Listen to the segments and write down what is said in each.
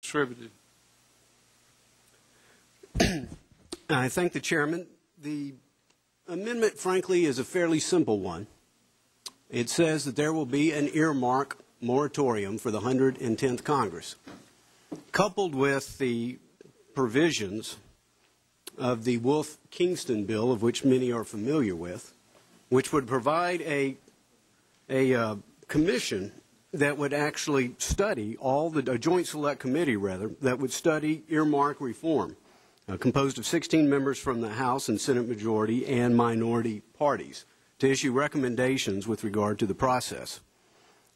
distributed? I thank the chairman. The amendment, frankly, is a fairly simple one. It says that there will be an earmark moratorium for the 110th Congress, coupled with the provisions of the Wolf-Kingston bill, of which many are familiar with, which would provide a commission that would actually study a joint select committee, rather, that would study earmark reform, composed of 16 members from the House and Senate majority and minority parties, to issue recommendations with regard to the process.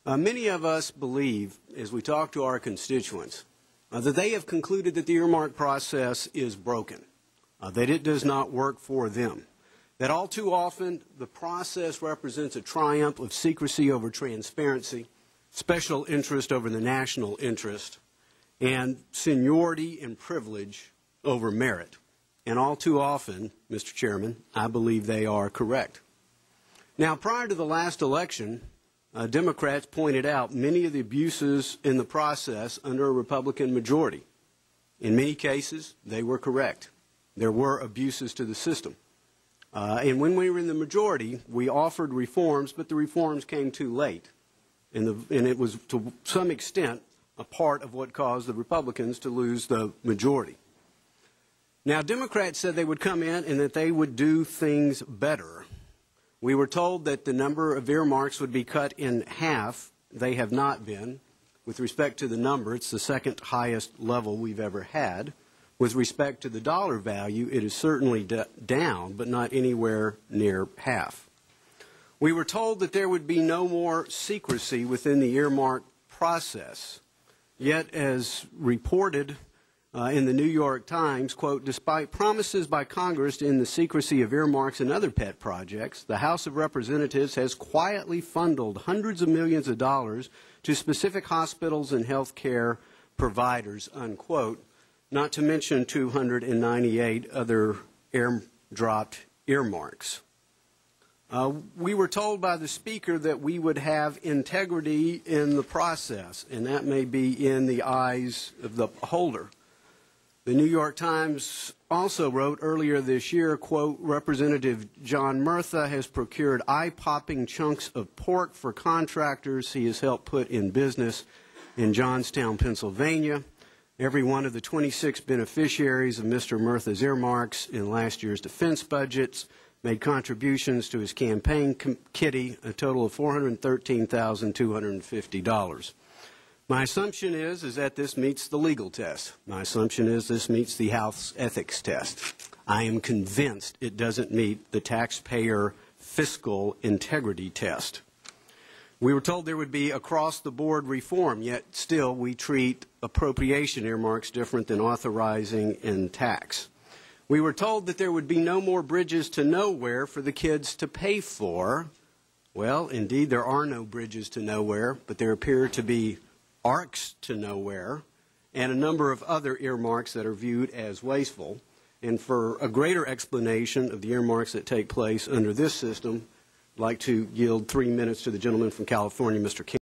Many of us believe, as we talk to our constituents, that they have concluded that the earmark process is broken, that it does not work for them, that all too often the process represents a triumph of secrecy over transparency, special interest over the national interest, and seniority and privilege over merit. And all too often, Mr. Chairman, I believe they are correct. Now, prior to the last election, Democrats pointed out many of the abuses in the process under a Republican majority. In many cases, they were correct. There were abuses to the system. And when we were in the majority, we offered reforms, but the reforms came too late. And it was, to some extent, a part of what caused the Republicans to lose the majority. Now, Democrats said they would come in and that they would do things better. We were told that the number of earmarks would be cut in half. They have not been. With respect to the number, it's the second highest level we've ever had. With respect to the dollar value, it is certainly down, but not anywhere near half. We were told that there would be no more secrecy within the earmark process. Yet, as reported in the New York Times, quote, despite promises by Congress in the secrecy of earmarks and other pet projects, the House of Representatives has quietly funneled hundreds of millions of dollars to specific hospitals and health care providers, unquote, not to mention 298 other airdropped earmarks. We were told by the Speaker that we would have integrity in the process, and that may be in the eyes of the beholder. The New York Times also wrote earlier this year, quote, Representative John Murtha has procured eye-popping chunks of pork for contractors he has helped put in business in Johnstown, Pennsylvania. Every one of the 26 beneficiaries of Mr. Murtha's earmarks in last year's defense budgets made contributions to his campaign kitty, a total of $413,250. My assumption is that this meets the legal test. My assumption is this meets the House ethics test. I am convinced it doesn't meet the taxpayer fiscal integrity test. We were told there would be across-the-board reform, yet still we treat appropriation earmarks different than authorizing and tax. We were told that there would be no more bridges to nowhere for the kids to pay for. Well, indeed, there are no bridges to nowhere, but there appear to be arcs to nowhere and a number of other earmarks that are viewed as wasteful. And for a greater explanation of the earmarks that take place under this system, I'd like to yield 3 minutes to the gentleman from California, Mr. King.